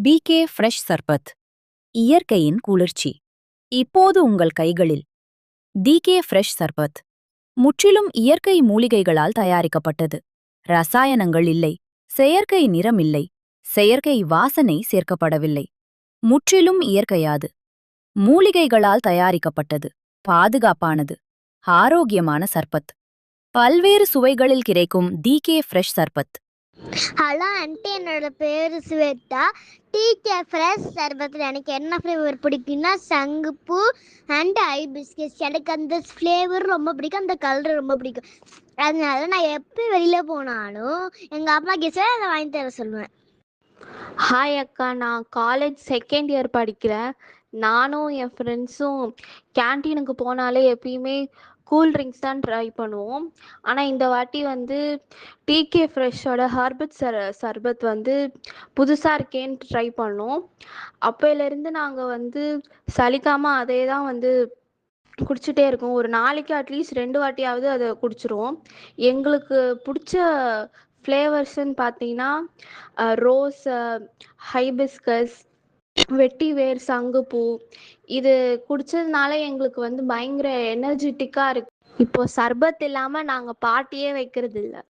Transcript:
PK fresh சர்பத் இயற்கையின் குளிர்ச்சி இப்போது உங்கள் கைகளில். டிகே ஃப்ரெஷ் சர்பத் முற்றிலும் இயற்கை மூலிகைகளால் தயாரிக்கப்பட்டது. ரசாயனங்கள் இல்லை, செயற்கை நிறம் இல்லை, செயற்கை வாசனை சேர்க்கப்படவில்லை. முற்றிலும் இயற்கையாது. மூலிகைகளால் தயாரிக்கப்பட்டது, பாதுகாப்பானது, ஆரோக்கியமான சர்பத். பல்வேறு சுவைகளில் கிடைக்கும் டிகே ஃப்ரெஷ் சர்பத். ஹலோ ஆண்டி, என்னோட பேர் ஸ்வேதா. டீகே ஃப்ரெஷ் சர்பத்தில் எனக்கு என்ன ஃப்ளேவர் பிடிக்கும்னா சங்குப்பூ அண்ட் ஹைபிஸ்கஸ். எனக்கு அந்த ஃப்ளேவர் ரொம்ப பிடிக்கும், அந்த கலர் ரொம்ப பிடிக்கும். அதனால நான் எப்போ வெளியில் போனாலும் எங்கள் அம்மா கிட்ட அதை வாங்கி தர சொல்லுவேன். ஹாய் அக்கா, நான் காலேஜ் செகண்ட் இயர் படிக்கிறேன். நானும் என் ஃப்ரெண்ட்ஸும் கேன்டீனுக்கு போனாலே எப்பயுமே கூல் ட்ரிங்க்ஸ் தான் ட்ரை பண்ணுவோம். ஆனால் இந்த வாட்டி வந்து டிகே ஃப்ரெஷ்ஷோட சர்பத் வந்து புதுசாக இருக்கேன்னு ட்ரை பண்ணோம். அப்போலேருந்து நாங்கள் வந்து சலிக்காமல் அதே தான் வந்து குடிச்சிட்டே இருக்கோம். ஒரு நாளைக்கு அட்லீஸ்ட் 2 வாட்டியாவது அதை குடிச்சிருவோம். எங்களுக்கு பிடிச்ச ஃப்ளேவர்ஸ்ன்னு பார்த்தீங்கன்னா ரோஸ், ஹைபிஸ்கஸ், வெட்டிவேர், சங்குப்பூ. இது குடிச்சதுனால எங்களுக்கு வந்து பயங்கர எனர்ஜெட்டிக்காக இருக்கு. இப்போ சர்பத் இல்லாமல் நாங்கள் பார்ட்டியே வைக்கிறது இல்லை.